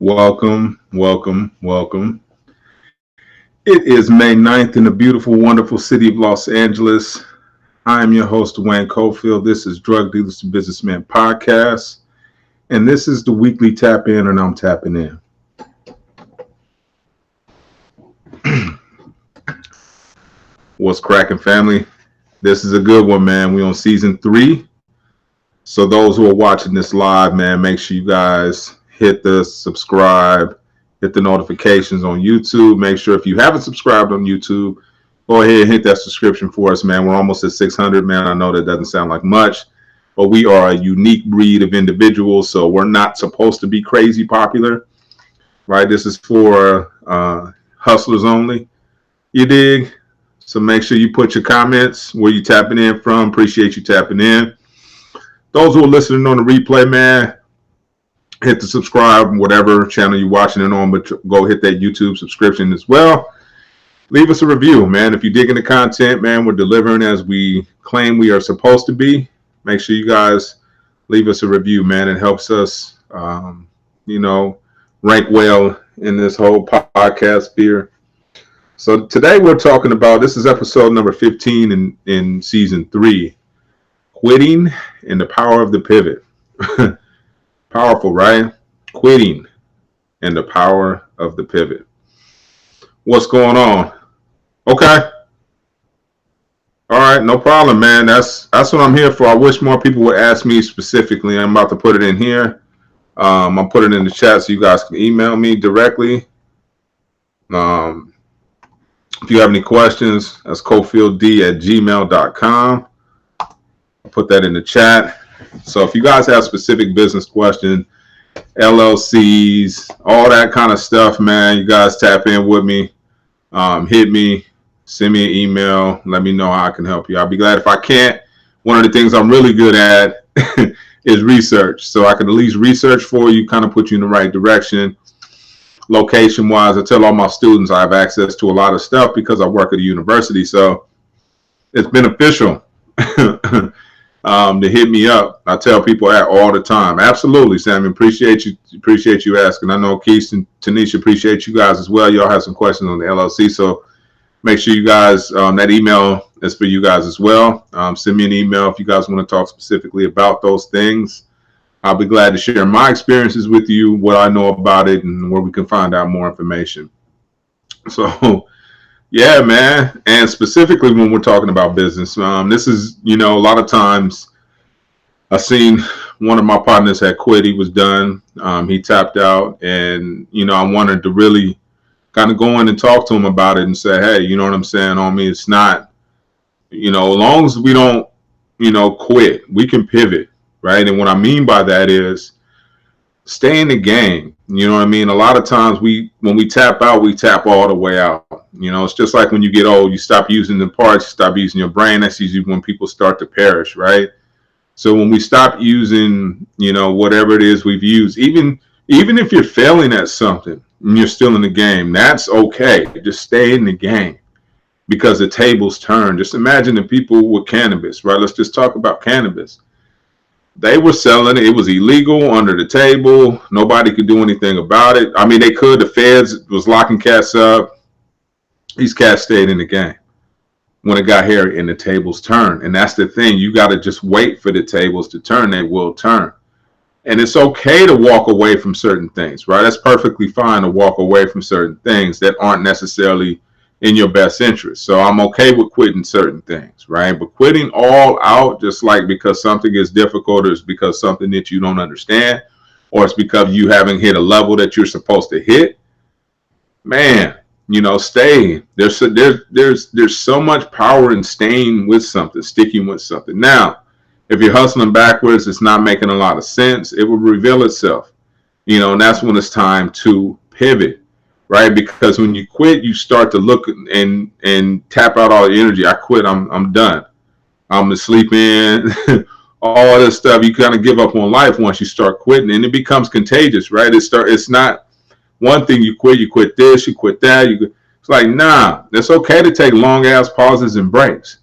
Welcome, welcome, welcome. It is May 9th in the beautiful, wonderful city of Los Angeles. I am your host, Duane. This is Drug Dealers to Businessmen podcast, and this is the weekly tap in, and I'm tapping in. What's cracking, family? This is a good one, man. We on season 3. So those who are watching this live, man, make sure you guys hit the subscribe, hit the notifications on YouTube. Make sure if you haven't subscribed on YouTube, go ahead and hit that subscription for us, man. We're almost at 600, man. I know that doesn't sound like much, but we are a unique breed of individuals, so we're not supposed to be crazy popular, right? This is for hustlers only. You dig? So make sure you put your comments where you tapping in from. Appreciate you tapping in. Those who are listening on the replay, man, hit the subscribe, whatever channel you're watching it on, but go hit that YouTube subscription as well. Leave us a review, man. If you're digging the content, man, we're delivering as we claim we are supposed to be. Make sure you guys leave us a review, man. It helps us, rank well in this whole podcast sphere. So today we're talking about, this is episode number 15 in season 3. Quitting and the power of the pivot. Powerful, right? Quitting and the power of the pivot. What's going on? Okay. All right, no problem, man. That's what I'm here for. I wish more people would ask me specifically. I'm about to put it in here. I'll put it in the chat so you guys can email me directly. If you have any questions, that's cofieldD@gmail.com. I'll put that in the chat. So if you guys have specific business questions, LLCs, all that kind of stuff, man, you guys tap in with me. Hit me, send me an email, let me know how I can help you. I'll be glad. If I can't, one of the things I'm really good at is research. So I can at least research for you, kind of put you in the right direction. Location-wise, I tell all my students I have access to a lot of stuff because I work at a university. So it's beneficial to hit me up. I tell people that all the time. Absolutely, Sammy. Appreciate you asking. I know Keith and Tanisha appreciate you guys as well. Y'all have some questions on the LLC, so make sure you guys, that email is for you guys as well. Send me an email if you guys want to talk specifically about those things. I'll be glad to share my experiences with you, what I know about it, and where we can find out more information. So yeah, man. And specifically when we're talking about business, this is, a lot of times I've seen one of my partners had quit. He was done. He tapped out, and, I wanted to really kind of go in and talk to him about it and say, hey, you know what I'm saying? On me, it's not, as long as we don't, quit, we can pivot, right? And what I mean by that is stay in the game. You know what I mean? A lot of times when we tap out, we tap all the way out. It's just like when you get old, you stop using the parts, you stop using your brain. That's usually when people start to perish, right? So when we stop using, whatever it is we've used, even if you're failing at something and you're still in the game, that's okay. Just stay in the game because the tables turn. Just imagine the people with cannabis, right? Let's just talk about cannabis. They were selling it. It was illegal, under the table. Nobody could do anything about it. I mean, they could. The feds was locking cats up. These cats stayed in the game. When it got here and the tables turned. And that's the thing. You got to just wait for the tables to turn. They will turn. And it's okay to walk away from certain things, right? That's perfectly fine to walk away from certain things that aren't necessarily in your best interest. So I'm okay with quitting certain things, right? But quitting all out, just like because something is difficult, or it's because something that you don't understand, or it's because you haven't hit a level that you're supposed to hit, man, stay. There's so much power in staying with something, sticking with something. Now, if you're hustling backwards, it's not making a lot of sense. It will reveal itself, and that's when it's time to pivot. Right, because when you quit, you start to look and tap out all the energy. I quit. I'm done. I'm gonna sleep in. All this stuff. You kind of give up on life once you start quitting, and it becomes contagious. Right? It's not one thing. You quit this. You quit that. It's like, nah. It's okay to take long ass pauses and breaks.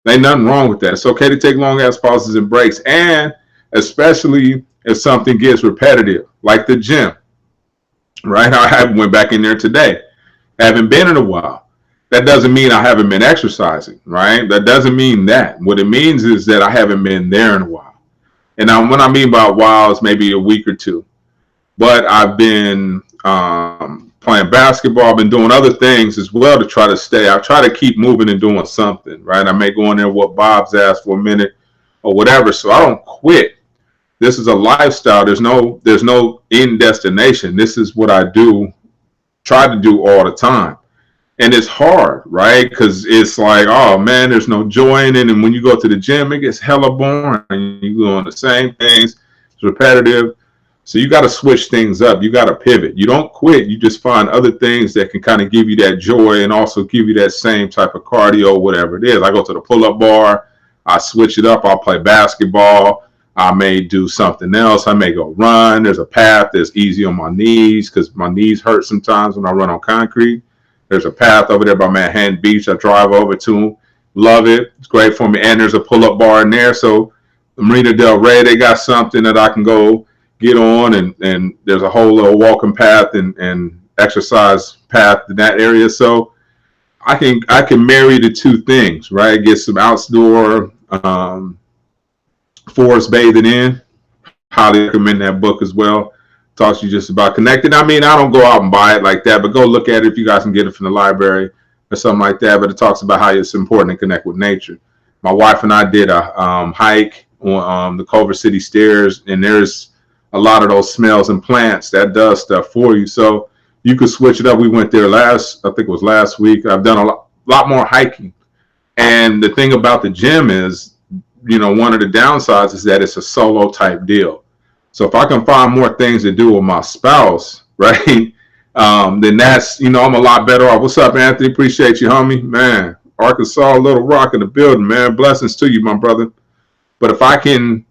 Ain't nothing wrong with that. It's okay to take long ass pauses and breaks, and especially if something gets repetitive, like the gym. right? I haven't went back in there today. Haven't been in a while. That doesn't mean I haven't been exercising, right? That doesn't mean that. What it means is that I haven't been there in a while. And what I mean by a while is maybe a week or two. But I've been playing basketball. I've been doing other things as well to try to stay. I try to keep moving and doing something, right? I may go in there what Bob's asked for a minute or whatever, so I don't quit. This is a lifestyle. There's no end destination. This is what I do, try to do all the time. And it's hard, right? Because it's like, oh man, there's no joy in it. And when you go to the gym, it gets hella boring. You doing the same things. It's repetitive. So you got to switch things up. You got to pivot. You don't quit. You just find other things that can kind of give you that joy and also give you that same type of cardio, whatever it is. I go to the pull-up bar. I switch it up. I'll play basketball. I may do something else. I may go run. There's a path that's easy on my knees because my knees hurt sometimes when I run on concrete. There's a path over there by Manhattan Beach. I drive over to. Love it. It's great for me. And there's a pull-up bar in there. So the Marina Del Rey, they got something that I can go get on, and there's a whole little walking path and exercise path in that area. So I can marry the two things, right? Get some outdoor forest bathing in. Highly recommend that book as well. Talks to you just about connected. I mean, I don't go out and buy it like that, but go look at it if you guys can get it from the library or something like that. But it talks about how it's important to connect with nature. My wife and I did a hike on the Culver City Stairs, and there's a lot of those smells and plants that does stuff for you. So you could switch it up. We went there I think it was last week. I've done a lot more hiking. And the thing about the gym is, one of the downsides is that it's a solo type deal. So if I can find more things to do with my spouse, right, then that's, I'm a lot better off. What's up, Anthony? Appreciate you, homie. Man, Arkansas, Little Rock in the building, man. Blessings to you, my brother. But if I can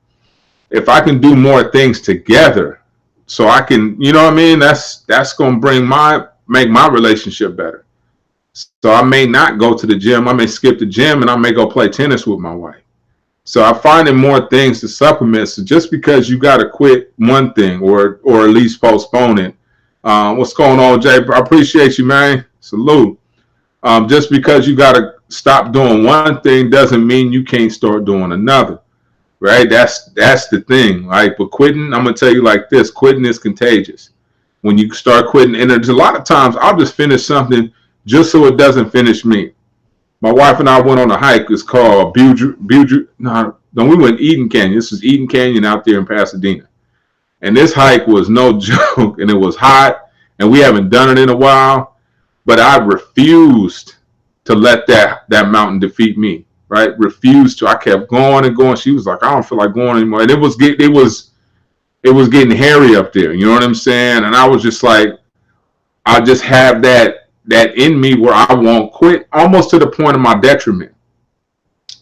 do more things together, so I can, that's going to make my relationship better. So I may not go to the gym. I may skip the gym and I may go play tennis with my wife. So I'm finding more things to supplement. So just because you got to quit one thing or at least postpone it. What's going on, Jay? I appreciate you, man. Salute. Just because you got to stop doing one thing doesn't mean you can't start doing another. Right? That's the thing. Right? But quitting, I'm going to tell you like this. Quitting is contagious. When you start quitting, and there's a lot of times I'll just finish something just so it doesn't finish me. My wife and I went on a hike. It's called no, we went Eden Canyon. This is Eden Canyon out there in Pasadena. And this hike was no joke, and it was hot, and we haven't done it in a while. But I refused to let that mountain defeat me, right? Refused to. I kept going and going. She was like, I don't feel like going anymore. And it was getting hairy up there. You know what I'm saying? And I was just like, I just have that in me where I won't quit, almost to the point of my detriment.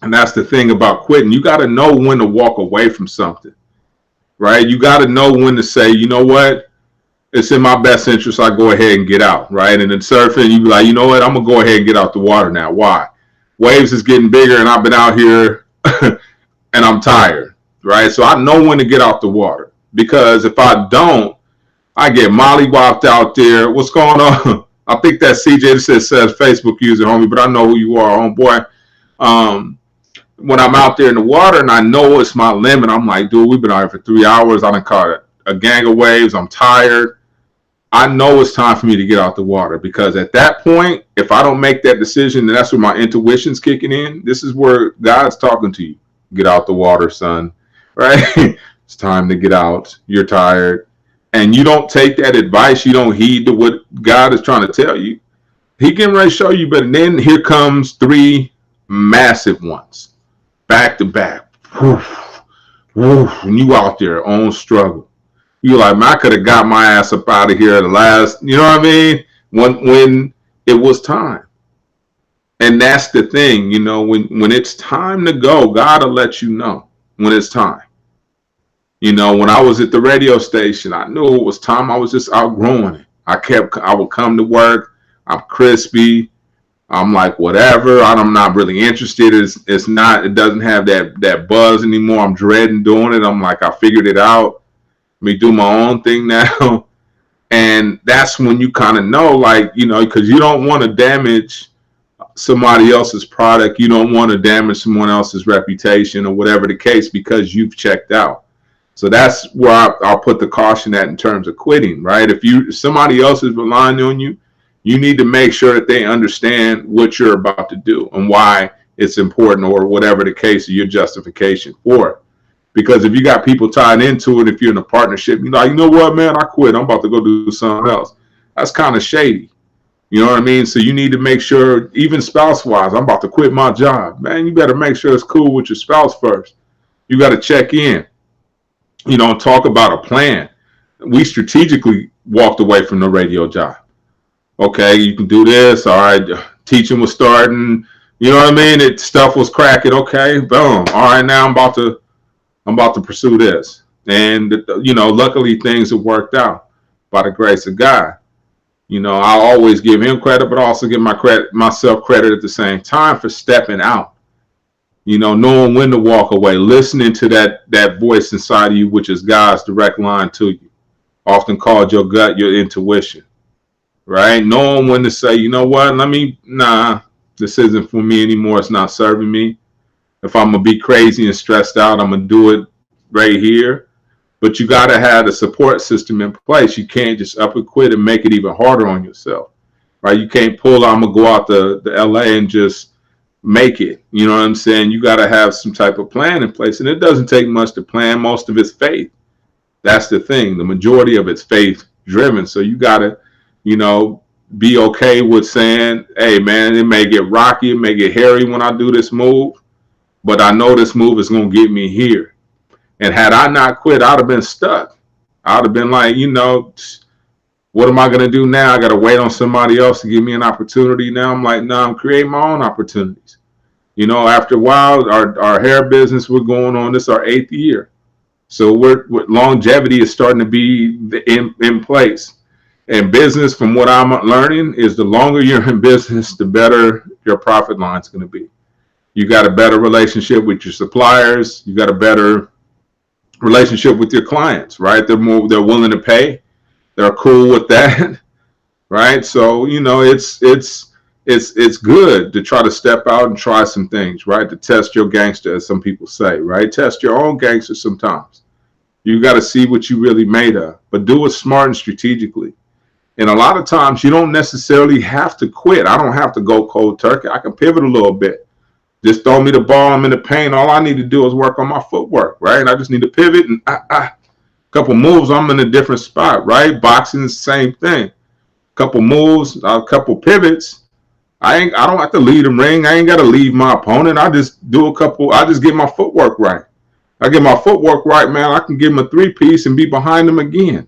And that's the thing about quitting. You got to know when to walk away from something, right? You got to know when to say, you know what? It's in my best interest. I go ahead and get out, right? And in surfing, you be like, you know what? I'm going to go ahead and get out the water now. Why? Waves is getting bigger, and I've been out here and I'm tired, right? So I know when to get out the water, because if I don't, I get mollywopped out there. What's going on? I think that CJ says Facebook user, homie, but I know who you are, homeboy. When I'm out there in the water and I know it's my limit, I'm like, dude, we've been out here for 3 hours. I done caught a gang of waves. I'm tired. I know it's time for me to get out the water, because at that point, if I don't make that decision, then that's where my intuition's kicking in. This is where God's talking to you. Get out the water, son, right? It's time to get out. You're tired. And you don't take that advice, you don't heed to what God is trying to tell you, He getting ready to show you. But then here comes 3 massive ones, back to back. Woof, woof, and you out there on struggle. You like, man, I could have got my ass up out of here the last, you know what I mean? When it was time. And that's the thing, when it's time to go, God will let you know when it's time. When I was at the radio station, I knew it was time. I was just outgrowing it. I would come to work. I'm crispy. I'm like, whatever. I'm not really interested. It doesn't have that buzz anymore. I'm dreading doing it. I'm like, I figured it out. Let me do my own thing now. And that's when you kind of know, like, you know, because you don't want to damage somebody else's product. You don't want to damage someone else's reputation or whatever the case because you've checked out. So that's where I'll put the caution at in terms of quitting, right? If somebody else is relying on you, you need to make sure that they understand what you're about to do and why it's important or whatever the case of your justification for it. Because if you got people tied into it, if you're in a partnership, you're like, you know what, man, I quit. I'm about to go do something else. That's kind of shady. You know what I mean? So you need to make sure, even spouse-wise, I'm about to quit my job. Man, you better make sure it's cool with your spouse first. You got to check in. You know, talk about a plan. We strategically walked away from the radio job. Okay, you can do this. All right, teaching was starting. You know what I mean? Stuff was cracking. Okay, boom. All right, now I'm about to pursue this. And, you know, luckily things have worked out by the grace of God. You know, I always give him credit, but also give myself credit at the same time for stepping out. You know, knowing when to walk away, listening to that voice inside of you, which is God's direct line to you, often called your gut, your intuition, right? Knowing when to say, you know what, this isn't for me anymore. It's not serving me. If I'm going to be crazy and stressed out, I'm going to do it right here. But you got to have the support system in place. You can't just up and quit and make it even harder on yourself, right? You can't pull, I'm going to go out to LA and just make it. You know what I'm saying? You got to have some type of plan in place. And it doesn't take much to plan. Most of it's faith. That's the thing. The majority of it's faith driven. So you got to, you know, be okay with saying, hey, man, it may get rocky. It may get hairy when I do this move. But I know this move is going to get me here. And had I not quit, I'd have been stuck. I'd have been like, you know, what am I going to do now? I got to wait on somebody else to give me an opportunity. Now I'm like, no, I'm creating my own opportunities. You know, after a while, our hair business, we're going on, this is our 8th year. So longevity is starting to be in place. And business, from what I'm learning, is the longer you're in business, the better your profit line is going to be. You got a better relationship with your suppliers. You got a better relationship with your clients, right? They're willing to pay. They're cool with that, right? So, you know, it's good to try to step out and try some things, right? To test your gangster, as some people say, right? Test your own gangster sometimes. You got to see what you really made of, but do it smart and strategically. And a lot of times you don't necessarily have to quit. I don't have to go cold turkey. I can pivot a little bit. Just throw me the ball, I'm in the paint. All I need to do is work on my footwork, right? And I just need to pivot and couple moves, I'm in a different spot, right? Boxing is the same thing. Couple moves, a couple pivots. I don't have to lead the ring. I ain't got to leave my opponent. I just get my footwork right. I get my footwork right, man. I can give him a 3-piece and be behind him again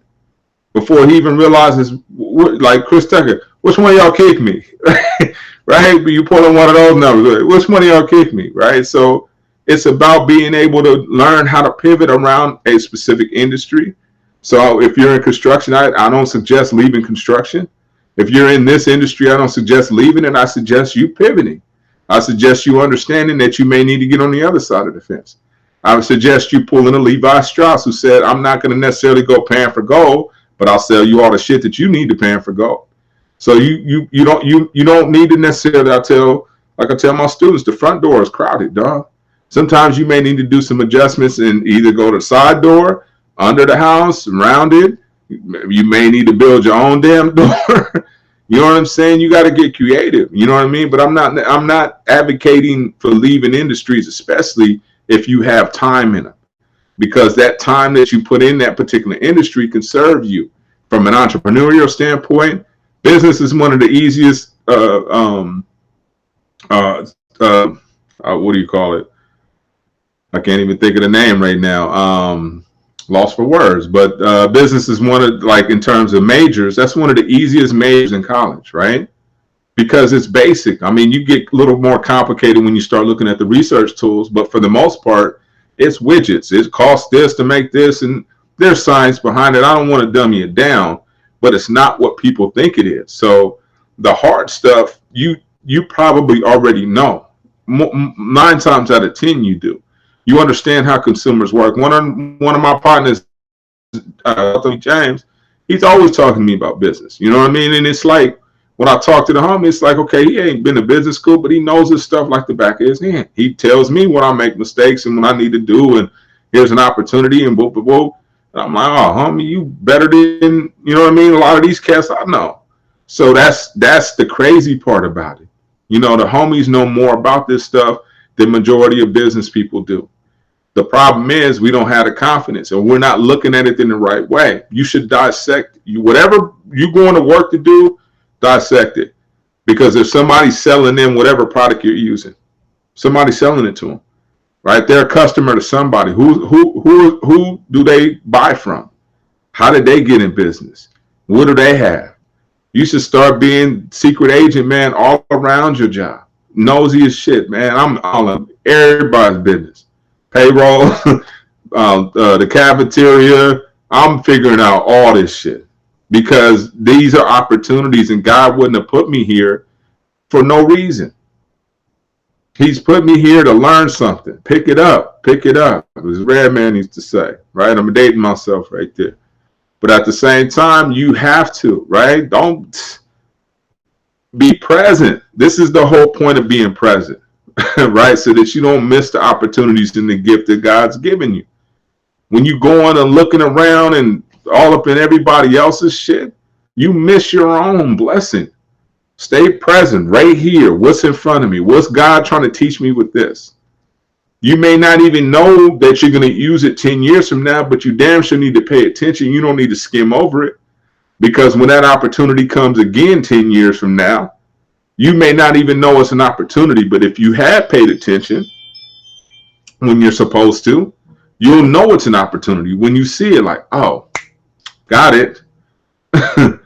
before he even realizes, like Chris Tucker, which one of y'all kicked me? Right? But you pull on one of those numbers. Which one of y'all kicked me? Right? So it's about being able to learn how to pivot around a specific industry. So if you're in construction, I don't suggest leaving construction. If you're in this industry, I don't suggest leaving it. I suggest you pivoting. I suggest you understanding that you may need to get on the other side of the fence. I would suggest you pulling a Levi Strauss who said, I'm not going to necessarily go pan for gold, but I'll sell you all the shit that you need to pan for gold. So you don't need to necessarily, I tell my students, the front door is crowded, dog. Sometimes you may need to do some adjustments and either go to the side door, under the house, around it. You may need to build your own damn door. You know what I'm saying? You got to get creative. You know what I mean? But I'm not advocating for leaving industries, especially if you have time in them, because that time that you put in that particular industry can serve you. From an entrepreneurial standpoint, business is one of the easiest. What do you call it? I can't even think of the name right now. Lost for words. But business is one of, like, in terms of majors, that's one of the easiest majors in college, right? Because it's basic. I mean, you get a little more complicated when you start looking at the research tools, but for the most part, it's widgets. It costs this to make this, and there's science behind it. I don't want to dumb it down, but it's not what people think it is. So the hard stuff, you probably already know. 9 times out of 10, you do. You understand how consumers work. One of my partners, James, He's always talking to me about business. You know what I mean? And it's like when I talk to the homie, it's like, okay, he ain't been to business school, but he knows his stuff like the back of his hand. He tells me when I make mistakes and what I need to do, and here's an opportunity, and boop, boop, boop. And I'm like, oh, homie, you better than, you know what I mean? A lot of these cats I know. So that's the crazy part about it. You know, the homies know more about this stuff than majority of business people do. The problem is we don't have the confidence, or we're not looking at it in the right way. You should dissect whatever you're going to work to do, dissect it. Because if somebody's selling them whatever product you're using, somebody's selling it to them, right? They're a customer to somebody. Who do they buy from? How did they get in business? What do they have? You should start being secret agent, man, all around your job. Nosy as shit, man. I'm all in everybody's business. Payroll, the cafeteria. I'm figuring out all this shit because these are opportunities, and God wouldn't have put me here for no reason. He's put me here to learn something. Pick it up. Pick it up. As Redman used to say, right? I'm dating myself right there. But at the same time, you have to, right? Don't be present. This is the whole point of being present. Right? So that you don't miss the opportunities and the gift that God's given you. When you going and looking around and all up in everybody else's shit, you miss your own blessing. Stay present right here. What's in front of me? What's God trying to teach me with this? You may not even know that you're going to use it 10 years from now, but you damn sure need to pay attention. You don't need to skim over it, because when that opportunity comes again 10 years from now, you may not even know it's an opportunity, but if you have paid attention when you're supposed to, you'll know it's an opportunity. When you see it, like, oh, got it. I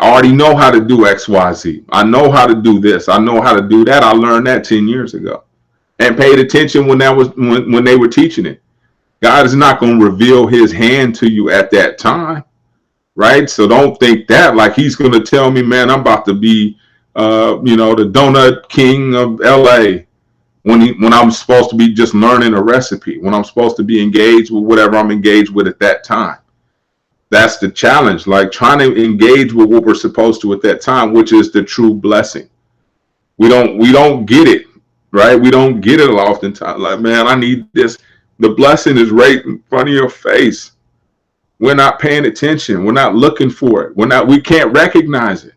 already know how to do X, Y, Z. I know how to do this. I know how to do that. I learned that 10 years ago and paid attention when when they were teaching it. God is not going to reveal his hand to you at that time, right? So don't think that like he's going to tell me, man, I'm about to be the donut king of LA when I'm supposed to be just learning a recipe, when I'm supposed to be engaged with whatever I'm engaged with at that time. That's the challenge, like trying to engage with what we're supposed to at that time, which is the true blessing. We don't get it, right? We don't get it oftentimes. Like, man, I need this. The blessing is right in front of your face. We're not paying attention. We're not looking for it. We can't recognize it.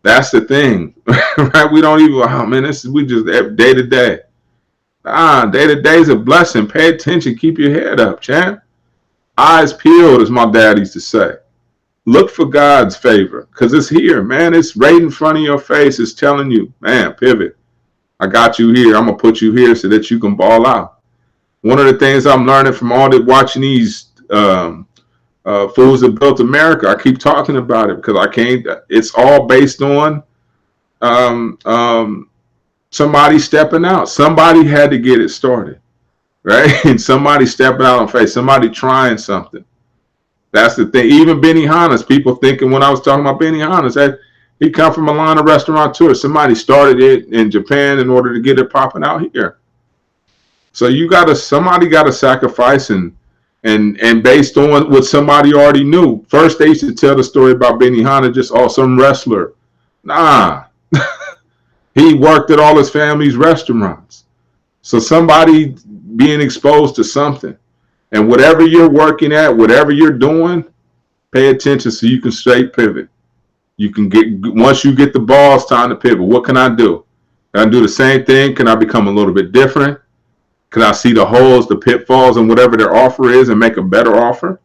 That's the thing, right? We don't even, oh man, we just day to day. Day to day is a blessing. Pay attention. Keep your head up, champ. Eyes peeled, as my dad used to say. Look for God's favor, because it's here, man. It's right in front of your face. It's telling you, man, pivot. I got you here. I'm going to put you here so that you can ball out. One of the things I'm learning from all the watching these Fools That Built America, I keep talking about it because it's all based on somebody stepping out. Somebody had to get it started, right? And somebody stepping out on faith, somebody trying something. That's the thing. Even Benihana's, people thinking when I was talking about Benihana's, that he come from a line of restaurateurs. Somebody started it in Japan in order to get it popping out here. So somebody got to sacrifice and based on what somebody already knew. First, they used to tell the story about Benihana, just some wrestler. Nah, he worked at all his family's restaurants. So somebody being exposed to something. And whatever you're working at, whatever you're doing, pay attention so you can straight pivot. You can once you get the ball, it's time to pivot. What can I do? Can I do the same thing? Can I become a little bit different? Can I see the holes, the pitfalls, and whatever their offer is and make a better offer?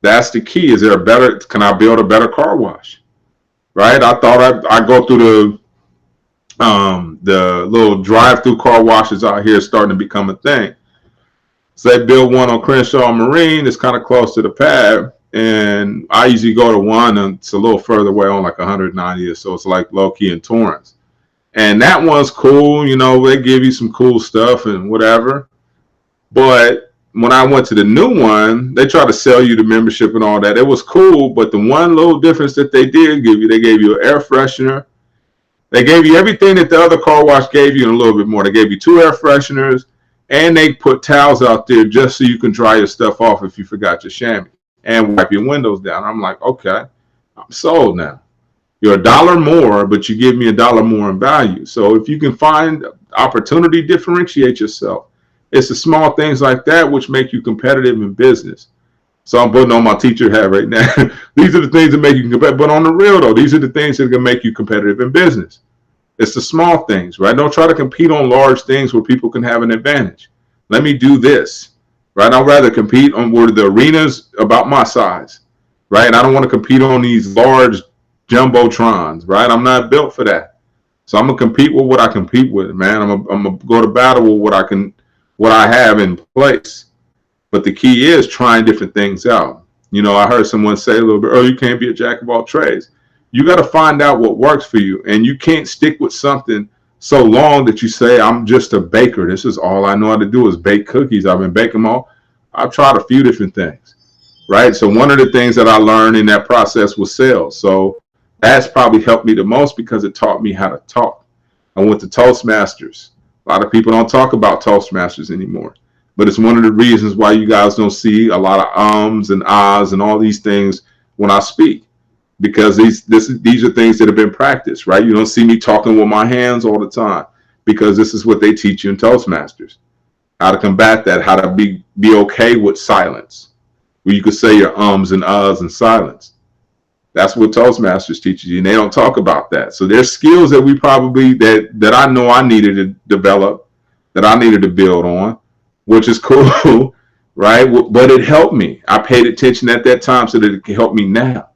That's the key. Can I build a better car wash? Right? I thought I go through the little drive-through car washes out here starting to become a thing. So they built one on Crenshaw Marine. It's kind of close to the pad. And I usually go to one, and it's a little further away on like 190 or so. It's like low-key in Torrance. And that one's cool. They give you some cool stuff and whatever. But when I went to the new one, they try to sell you the membership and all that. It was cool, but the one little difference that they did give you, they gave you an air freshener. They gave you everything that the other car wash gave you and a little bit more. They gave you 2 air fresheners. And they put towels out there just so you can dry your stuff off if you forgot your chamois. and wipe your windows down. I'm like, okay, I'm sold now. You're a dollar more, but you give me a dollar more in value. So if you can find opportunity, differentiate yourself. It's the small things like that which make you competitive in business. So I'm putting on my teacher hat right now. These are the things that make you competitive. But on the real though, these are the things that are gonna make you competitive in business. It's the small things, right? Don't try to compete on large things where people can have an advantage. Let me do this, right? I'd rather compete on where the arena's about my size, right? I don't want to compete on these large jumbotrons, right? I'm not built for that. So I'm gonna compete with what I compete with, man. I'm gonna go to battle with what I have in place. But the key is trying different things out. You know, I heard someone say a little bit earlier, you can't be a jack of all trades. You got to find out what works for you. And you can't stick with something so long that you say, I'm just a baker. This is all I know how to do is bake cookies. I've been baking them all. I've tried a few different things, right? So one of the things that I learned in that process was sales. So that's probably helped me the most because it taught me how to talk. I went to Toastmasters. A lot of people don't talk about Toastmasters anymore. But it's one of the reasons why you guys don't see a lot of ums and ahs and all these things when I speak, because these are things that have been practiced, right? You don't see me talking with my hands all the time because this is what they teach you in Toastmasters, how to combat that, how to be okay with silence, where you could say your ums and ahs in silence. That's what Toastmasters teaches you, and they don't talk about that. So there's skills that we probably that I know I needed to develop, that I needed to build on, which is cool, right? But it helped me. I paid attention at that time so that it can help me now.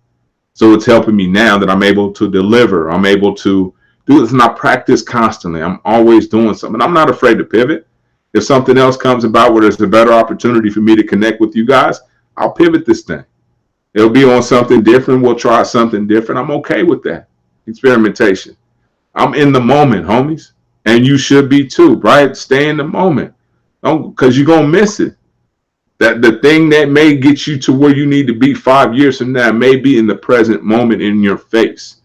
So it's helping me now that I'm able to deliver. I'm able to do this, and I practice constantly. I'm always doing something. I'm not afraid to pivot. If something else comes about where there's a better opportunity for me to connect with you guys, I'll pivot this thing. It'll be on something different. We'll try something different. I'm okay with that. Experimentation. I'm in the moment, homies. And you should be too, right? Stay in the moment. Because you're going to miss it. That the thing that may get you to where you need to be 5 years from now may be in the present moment in your face.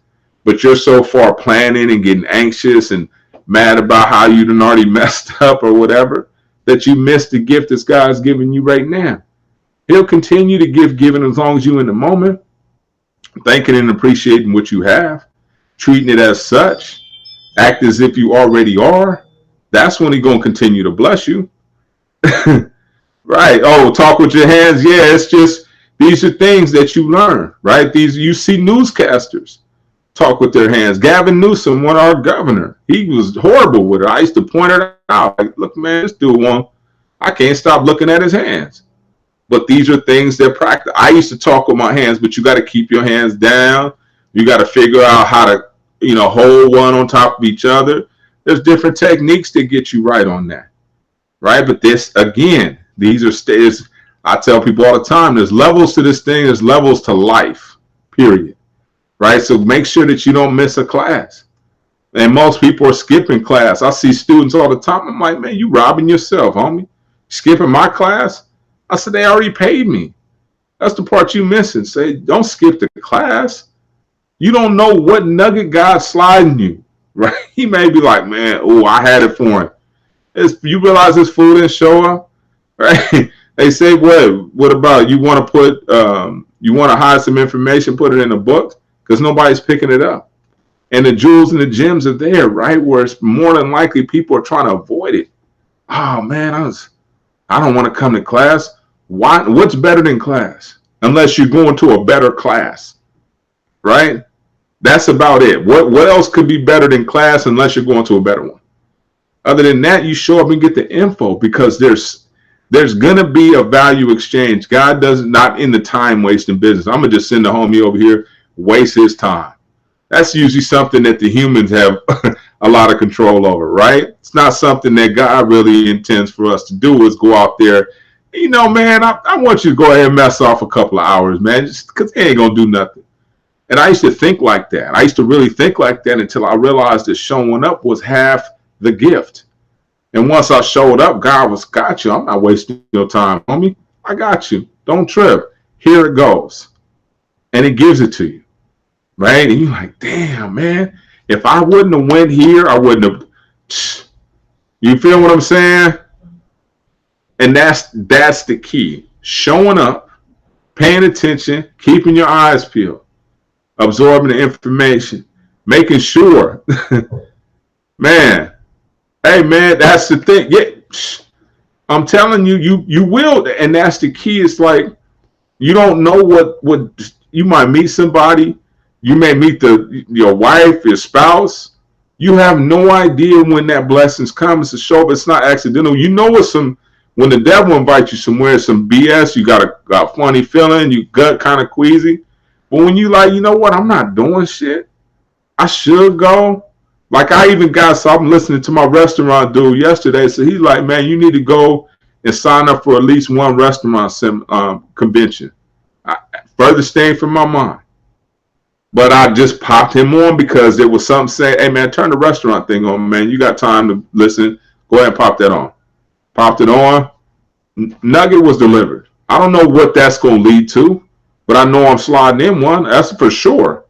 But you're so far planning and getting anxious and mad about how you done already messed up or whatever that you missed the gift this God's giving you right now. He'll continue to giving as long as you're in the moment, thanking and appreciating what you have, treating it as such, act as if you already are. That's when he's going to continue to bless you. Right. Oh, talk with your hands. Yeah, it's just, these are things that you learn, right? You see newscasters talk with their hands. Gavin Newsom, our governor, he was horrible with it. I used to point it out. Like, look, man, this dude I can't stop looking at his hands. But these are things that practice. I used to talk with my hands, but you got to keep your hands down. You got to figure out how to, hold one on top of each other. There's different techniques that get you right on that. Right. But this, again, these are stages. I tell people all the time, there's levels to this thing. There's levels to life, period. Right. So make sure that you don't miss a class. And most people are skipping class. I see students all the time. I'm like, man, you robbing yourself, homie. Skipping my class. I said, they already paid me. That's the part you missing. Say, don't skip the class. You don't know what nugget God's sliding you, right? He may be like, man, oh, I had it for him. You realize this food didn't show up, right? They say, what about you want to you want to hide some information, put it in a book, because nobody's picking it up. And the jewels and the gems are there, right? Where it's more than likely people are trying to avoid it. Oh man, I don't want to come to class. What's better than class? Unless you're going to a better class, right? That's about it. What else could be better than class unless you're going to a better one? Other than that, you show up and get the info, because there's gonna be a value exchange. God does not in the time wasting business. I'm gonna just send the homie over here, waste his time. That's usually something that the humans have a lot of control over, right? It's not something that God really intends for us to do, is go out there. Man, I want you to go ahead and mess off a couple of hours, man, just because they ain't going to do nothing. And I used to think like that. I used to really think like that until I realized that showing up was half the gift. And once I showed up, God got you. I'm not wasting your time, homie. I got you. Don't trip. Here it goes. And it gives it to you, right? And you're like, damn, man. If I wouldn't have went here, I wouldn't have. You feel what I'm saying? And that's the key. Showing up, paying attention, keeping your eyes peeled, absorbing the information, making sure, man, hey man, that's the thing. Yeah, I'm telling you, you will, and that's the key. It's like you don't know what you might meet somebody. You may meet your wife, your spouse. You have no idea when that blessings comes to show up. It's not accidental. You know when the devil invites you somewhere, some BS, you got a funny feeling, you gut kind of queasy. But when you like, you know what, I'm not doing shit. I should go. Like I even so I'm listening to my restaurant dude yesterday. So he's like, man, you need to go and sign up for at least one restaurant convention. Furthest thing from my mind. But I just popped him on because there was something saying, hey man, turn the restaurant thing on, man. You got time to listen. Go ahead and pop that on. Popped it on. Nugget was delivered. I don't know what that's going to lead to, but I know I'm sliding in one. That's for sure.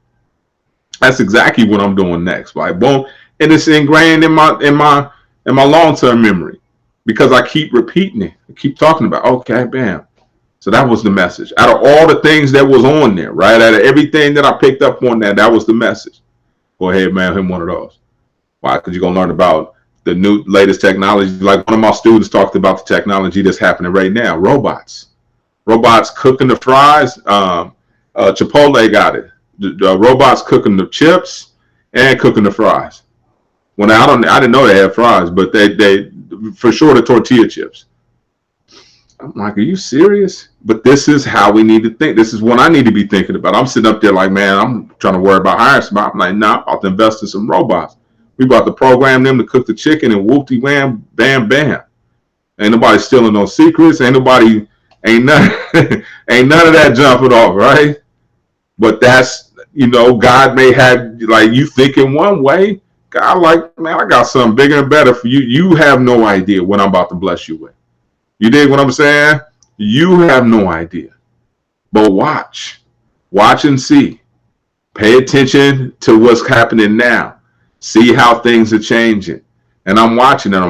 That's exactly what I'm doing next. Like boom. And it's ingrained in my long-term memory because I keep repeating it. I keep talking about, okay, bam. So that was the message. Out of all the things that was on there, right? Out of everything that I picked up on that was the message. Go ahead, man, him one of those. Why? Because you're going to learn about the latest technology. Like one of my students talked about the technology that's happening right now. Robots cooking the fries. Chipotle got it. The robots cooking the chips and cooking the fries. When I didn't know they had fries, but they for sure the tortilla chips. I'm like, are you serious? But this is how we need to think. This is what I need to be thinking about. I'm sitting up there like, man, I'm trying to worry about hiring somebody. I'm like, nah, I'm about to invest in some robots. We about to program them to cook the chicken and whoop-de-wham, bam, bam. Ain't nobody stealing no secrets. Ain't none of that jumping off, right? But that's, God may have, like, you thinking one way. God, like, man, I got something bigger and better for you. You have no idea what I'm about to bless you with. You dig what I'm saying? You have no idea. But watch and see. Pay attention to what's happening now. See how things are changing. And I'm watching order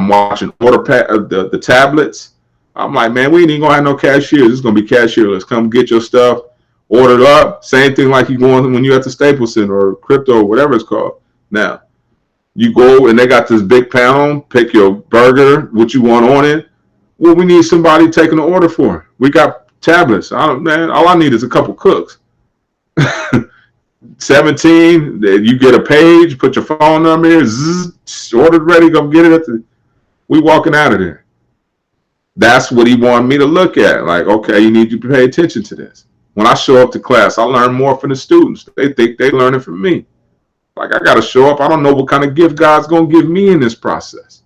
the tablets. I'm like, man, we ain't even gonna have no cashiers. It's gonna be cashierless. Come get your stuff, ordered up. Same thing like you going when you at the Staples Center or crypto or whatever it's called. Now, you go and they got this big panel, pick your burger, what you want on it. Well, we need somebody taking the order for. We got tablets. Man, all I need is a couple cooks. 17, you get a page, put your phone number here, ordered ready, go get it. We walking out of there. That's what he wanted me to look at. Like, okay, you need to pay attention to this. When I show up to class, I learn more from the students. They think they learning from me. Like, I got to show up. I don't know what kind of gift God's going to give me in this process.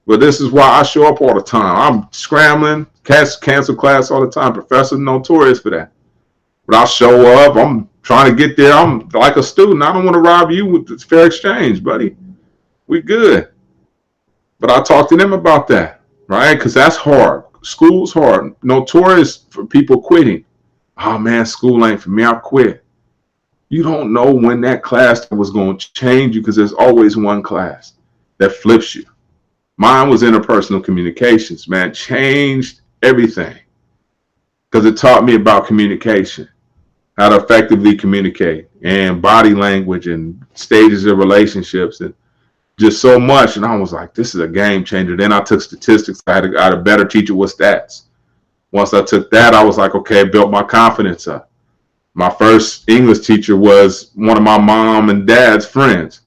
But this is why I show up all the time. I'm scrambling, cancel class all the time. Professor notorious for that. But I'll show up. I'm trying to get there. I'm like a student. I don't want to rob you with this fair exchange, buddy. We good. But I talk to them about that, right? Because that's hard. School's hard. Notorious for people quitting. Oh, man, school ain't for me. I quit. You don't know when that class was going to change you because there's always one class that flips you. Mine was interpersonal communications, man. Changed everything because it taught me about communication, how to effectively communicate and body language and stages of relationships and just so much. And I was like, this is a game changer. Then I took statistics. I had a better teacher with stats. Once I took that, I was like, okay, built my confidence up. My first English teacher was one of my mom and dad's friends.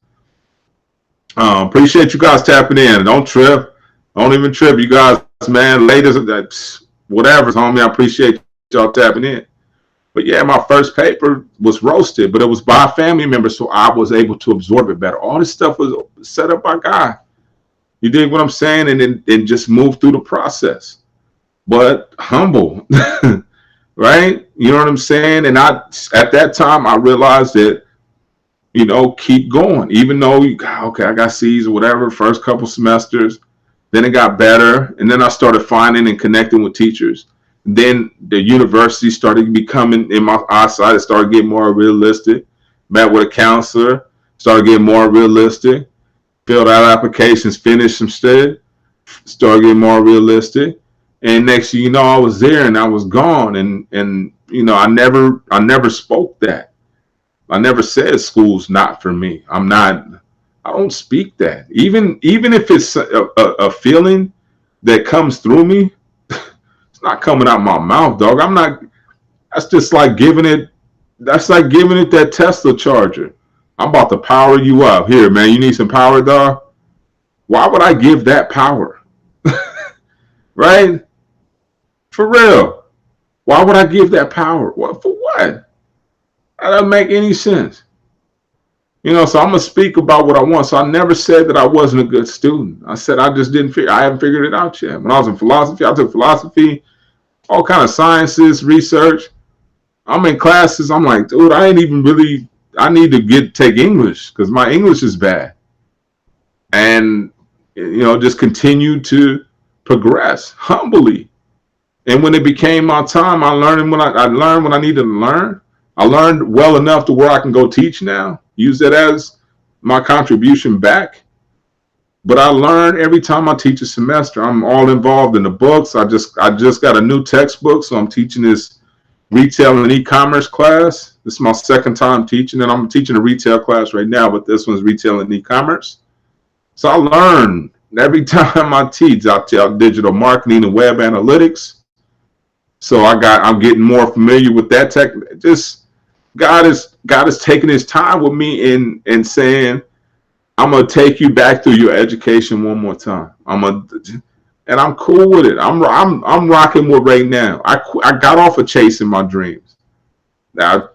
Appreciate you guys tapping in. Don't trip. Don't even trip. You guys, man, ladies, whatever, homie, I appreciate y'all tapping in. But yeah, my first paper was roasted, but it was by a family member, so I was able to absorb it better. All this stuff was set up by God. You dig what I'm saying? And just move through the process. But humble, right? You know what I'm saying? And at that time, I realized that, keep going. Even though, okay, I got C's or whatever, first couple semesters. Then it got better. And then I started finding and connecting with teachers. Then the university started becoming, in my eyesight, it started getting more realistic. Met with a counselor, started getting more realistic. Filled out applications, finished some stuff, started getting more realistic. And next thing you know, I was there and I was gone. And I never spoke that. I never said school's not for me. I don't speak that. Even if it's a feeling that comes through me, it's not coming out my mouth, dog. I'm not. That's just like giving it. That's like giving it that Tesla charger. I'm about to power you up. Here, man. You need some power, dog. Why would I give that power? Right? For real. Why would I give that power? What for? What? That doesn't make any sense. So I'm gonna speak about what I want. So I never said that I wasn't a good student. I said I just didn't figure. I haven't figured it out yet. When I was in philosophy, I took philosophy, all kind of sciences, research. I'm in classes. I'm like, dude, I ain't even really. I need to take English because my English is bad. And just continue to progress humbly. And when it became my time, I learned when I needed to learn. I learned well enough to where I can go teach now. Use that as my contribution back. But I learn every time I teach a semester. I'm all involved in the books. I just got a new textbook, so I'm teaching this retail and e-commerce class. This is my second time teaching it. I'm teaching a retail class right now, but this one's retail and e-commerce. So I learn every time I teach. I tell digital marketing and web analytics. So I'm getting more familiar with that tech. God is taking his time with me and saying, I'm gonna take you back through your education one more time. And I'm cool with it. I'm rocking with right now. I got off of chasing my dreams. Now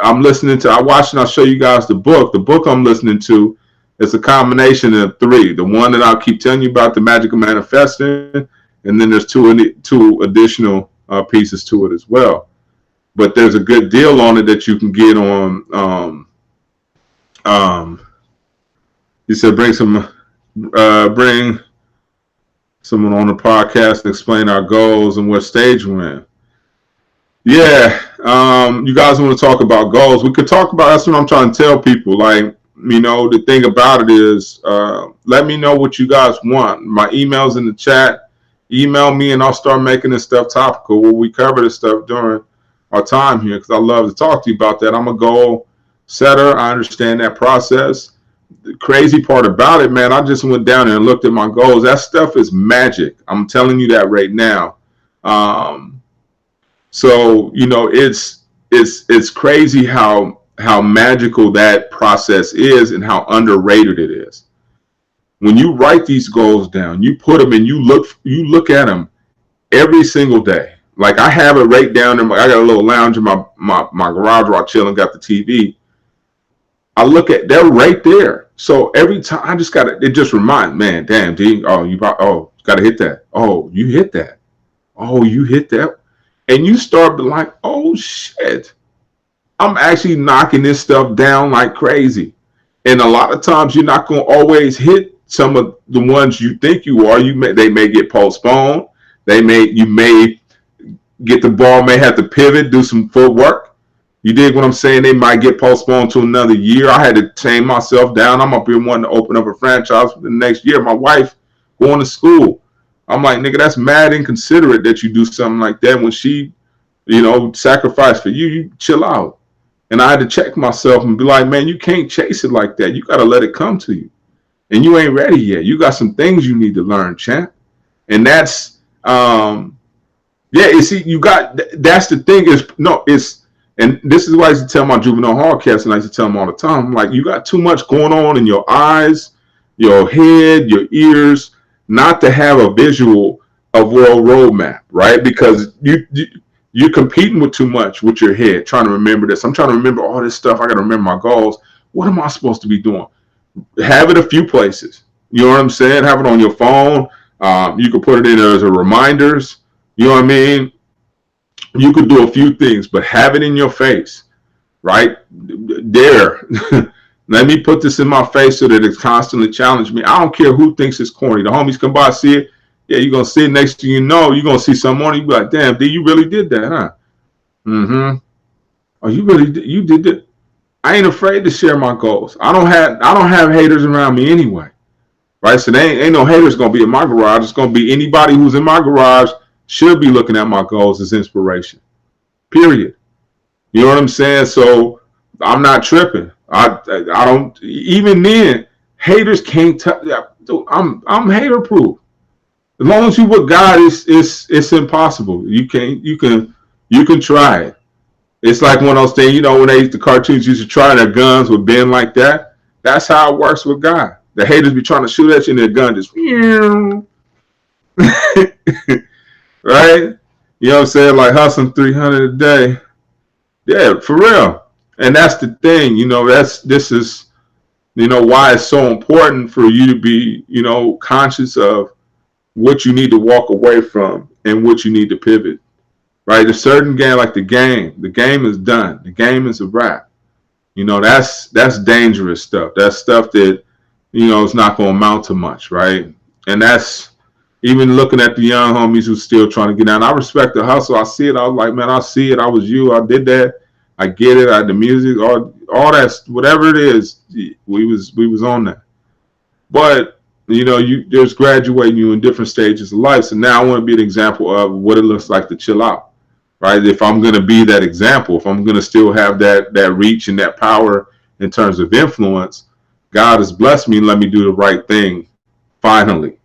I'm listening to. I'll show you guys the book. The book I'm listening to is a combination of three. The one that I'll keep telling you about, The Magic of Manifesting, and then there's two additional pieces to it as well. But there's a good deal on it that you can get on. He said bring someone on the podcast and explain our goals and what stage we're in. Yeah, you guys want to talk about goals? We could talk about. That's what I'm trying to tell people. Like, the thing about it is, let me know what you guys want. My email's in the chat. Email me and I'll start making this stuff topical. We cover this stuff during our time here because I love to talk to you about that. I'm a goal setter. I understand that process. The crazy part about it, man, I just went down there and looked at my goals. That stuff is magic. I'm telling you that right now. So it's crazy how magical that process is and how underrated it is. When you write these goals down, you put them and you look at them every single day. Like I have it right down there. I got a little lounge in my garage where I chill and got the TV. I look at, they're right there. So every time I just it just reminds, man, damn, D, you got to hit that. Oh, you hit that. Oh, you hit that. And you start like, oh shit, I'm actually knocking this stuff down like crazy. And a lot of times you're not going to always hit some of the ones you think you are. They may get postponed. You may get the ball, may have to pivot, do some footwork. You dig what I'm saying? They might get postponed to another year. I had to tame myself down. I'm up here wanting to open up a franchise for the next year. My wife going to school. I'm like, nigga, that's mad inconsiderate that you do something like that when she, sacrificed for you. You chill out. And I had to check myself and be like, man, you can't chase it like that. You got to let it come to you. And you ain't ready yet. You got some things you need to learn, champ. And that's, that's the thing and this is why I used to tell my juvenile hall cats, and I used to tell them all the time, I'm like, you got too much going on in your eyes, your head, your ears, not to have a visual of world roadmap, right? Because you're competing with too much with your head, trying to remember this. I'm trying to remember all this stuff. I got to remember my goals. What am I supposed to be doing? Have it a few places. You know what I'm saying? Have it on your phone. You can put it in as a reminders. You know what I mean? You could do a few things, but have it in your face, right? There. Let me put this in my face so that it's constantly challenging me. I don't care who thinks it's corny. The homies come by, see it. Yeah, you're going to see it. Next thing you know, you're going to see someone on it. You be like, damn, D, you really did that, huh? Mm-hmm. Oh, you did that. I ain't afraid to share my goals. I don't have haters around me anyway, right? So there ain't no haters going to be in my garage. It's going to be anybody who's in my garage should be looking at my goals as inspiration. period. You know what I'm saying? So I'm not tripping. I don't, even then, haters can't touch. I'm hater proof. As long as you with God, it's impossible. You can try it. It's like one of those things, when the cartoons used to try their guns with Ben like that. That's how it works with God. The haters be trying to shoot at you and their gun just right? You know what I'm saying? Like hustling 300 a day. Yeah, for real. And that's the thing, this is, why it's so important for you to be, conscious of what you need to walk away from and what you need to pivot. Right? A certain game, like the game is done. The game is a wrap. That's dangerous stuff. That's stuff that, is not going to amount to much, right? And that's even looking at the young homies who's still trying to get down. I respect the hustle. I see it. I was like, man, I see it. I was you. I did that. I get it. I had the music, all that, whatever it is, we was on that. But there's graduating you in different stages of life. So now I want to be an example of what it looks like to chill out, right? If I'm going to be that example, if I'm going to still have that reach and that power in terms of influence, God has blessed me and let me do the right thing finally.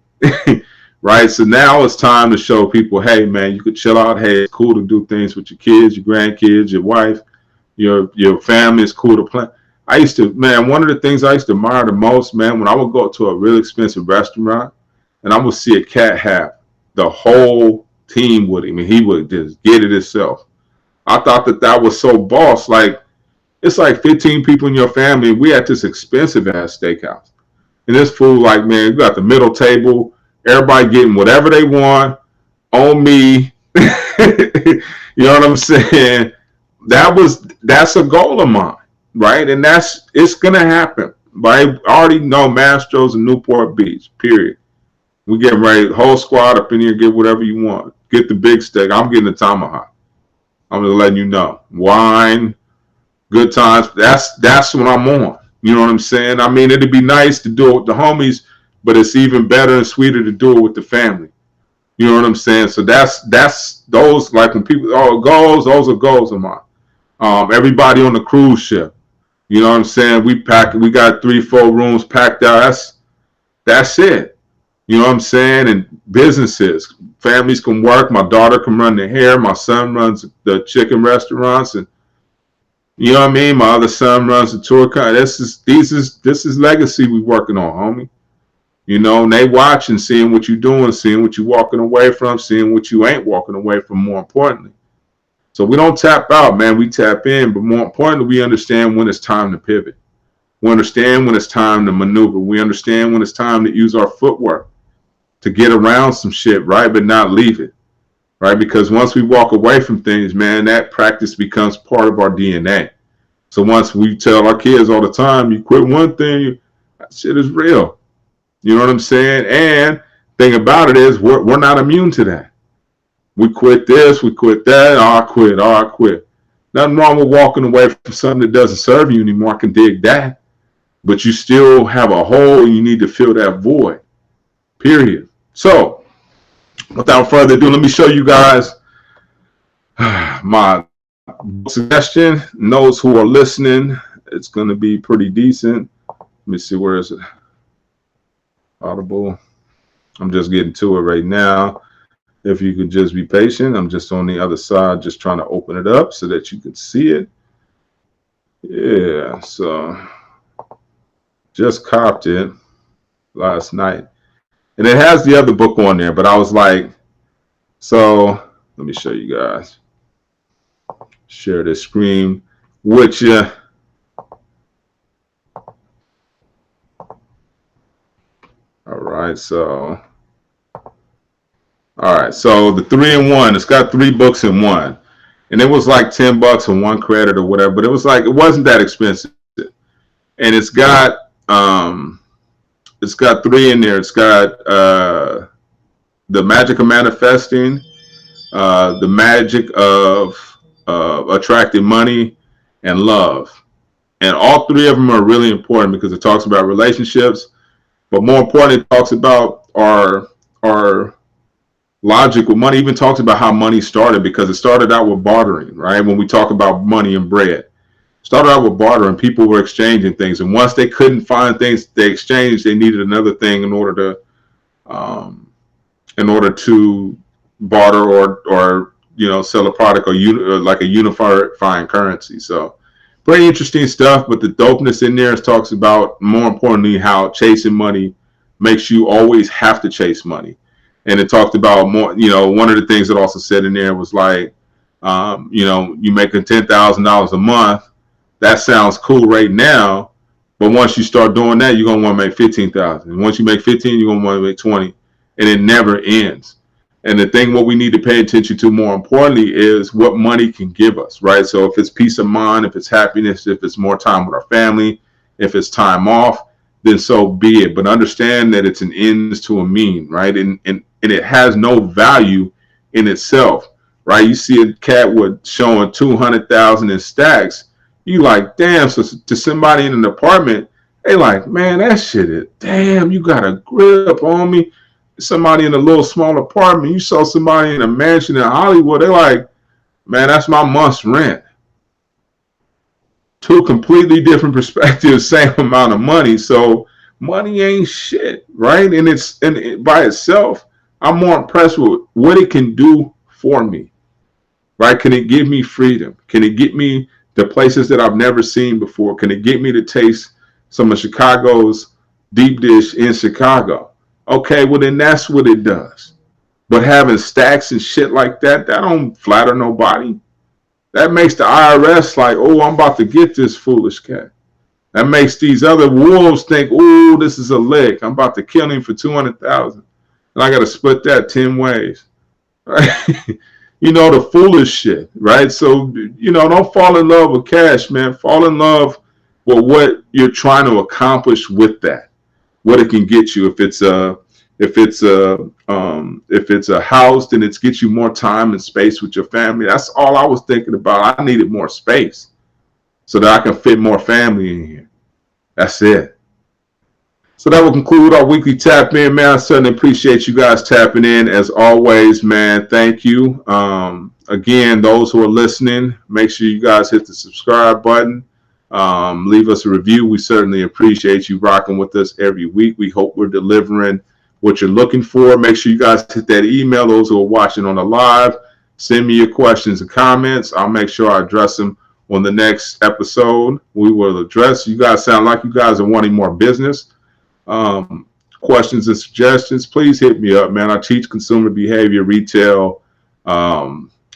Right? So now it's time to show people, hey, man, you could chill out. Hey, it's cool to do things with your kids, your grandkids, your wife, your family. It's cool to plan. One of the things I used to admire the most, man, when I would go to a really expensive restaurant and I would see a cat have the whole team with him and he would just get it himself. I thought that was so boss. Like, it's like 15 people in your family and we at this expensive ass steakhouse. And this fool, like, man, you got the middle table, everybody getting whatever they want on me. You know what I'm saying? That's a goal of mine, right? And it's gonna happen. But I already know Mastro's in Newport Beach, period. We getting ready, the whole squad up in here, get whatever you want. Get the big steak. I'm getting the tomahawk. I'm just letting you know. Wine, good times. That's what I'm on. You know what I'm saying? I mean, it'd be nice to do it with the homies, but it's even better and sweeter to do it with the family. You know what I'm saying? So that's those, like when people, goals, those are goals of mine. Everybody on the cruise ship. You know what I'm saying? We got 3-4 rooms packed out. That's it. You know what I'm saying? And businesses, families can work. My daughter can run the hair. My son runs the chicken restaurants, and you know what I mean. My other son runs the tour car. This is legacy we working on, homie. And they watching, seeing what you're doing, seeing what you're walking away from, seeing what you ain't walking away from. More importantly, so we don't tap out, man. We tap in, but more importantly, we understand when it's time to pivot. We understand when it's time to maneuver. We understand when it's time to use our footwork to get around some shit, right? But not leave it, right? Because once we walk away from things, man, that practice becomes part of our DNA. So once we tell our kids all the time, you quit one thing, that shit is real. You know what I'm saying? And thing about it is we're not immune to that. We quit this, we quit that, I quit. Nothing wrong with walking away from something that doesn't serve you anymore. I can dig that. But you still have a hole and you need to fill that void. Period. So, without further ado, let me show you guys my suggestion. And those who are listening, it's going to be pretty decent. Let me see, where is it? Audible. I'm just getting to it right now. If you could just be patient, I'm just on the other side, just trying to open it up so that you can see it. Yeah, so just copped it last night. And it has the other book on there, but I was like, so let me show you guys. Share this screen with you. All right, so the 3-in-1, it's got 3 books in one. And it was like $10 and 1 credit or whatever, but it wasn't that expensive. And it's got 3 in there. It's got The Magic of Manifesting, The Magic of Attracting Money, and Love. And all 3 of them are really important because it talks about relationships, but more importantly, it talks about our logic with money. Even talks about how money started, because it started out with bartering, right? When we talk about money and bread, started out with bartering. People were exchanging things, and once they couldn't find things they exchanged, they needed another thing in order to barter or sell a product, or like a unifying currency. So pretty interesting stuff. But the dopeness in there talks about, more importantly, how chasing money makes you always have to chase money. And it talked about more. One of the things that also said in there was like, you making $10,000 a month. That sounds cool right now, but once you start doing that, you're gonna want to make 15,000. Once you make 15, you're gonna want to make 20, and it never ends. And the thing, what we need to pay attention to more importantly, is what money can give us, right? So if it's peace of mind, if it's happiness, if it's more time with our family, if it's time off, then so be it. But understand that it's an ends to a mean, right? And it has no value in itself, right? You see a cat with showing 200,000 in stacks, you like, damn. So to somebody in an apartment, they like, man, that shit is, damn, you got a grip on me. Somebody in a little small apartment, you saw somebody in a mansion in Hollywood, they're like, man, that's my month's rent. Two completely different perspectives, same amount of money. So money ain't shit, right? And by itself, I'm more impressed with what it can do for me, right? Can it give me freedom? Can it get me the places that I've never seen before? Can it get me to taste some of Chicago's deep dish in Chicago? Okay, well then that's what it does. But having stacks and shit like that don't flatter nobody. That makes the IRS like, oh, I'm about to get this foolish cat. That makes these other wolves think, oh, this is a lick. I'm about to kill him for 200,000, and I got to split that 10 ways. Right? The foolish shit, right? So, don't fall in love with cash, man. Fall in love with what you're trying to accomplish with that. What it can get you. If it's a house, then it gets you more time and space with your family. That's all I was thinking about. I needed more space so that I can fit more family in here. That's it. So that will conclude our weekly tap in, man. I certainly appreciate you guys tapping in as always, man. Thank you. Again, those who are listening, make sure you guys hit the subscribe button. Leave us a review. We certainly appreciate you rocking with us every week. We hope we're delivering what you're looking for. Make sure you guys hit that email. Those who are watching on the live, send me your questions and comments. I'll make sure I address them on the next episode. We will address. You guys sound like you guys are wanting more business. Questions and suggestions, please hit me up, man. I teach consumer behavior, retail,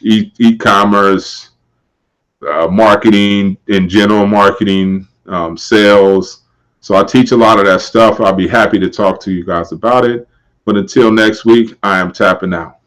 e-commerce, marketing, in general marketing, sales. So I teach a lot of that stuff. I'll be happy to talk to you guys about it. But until next week, I am tapping out.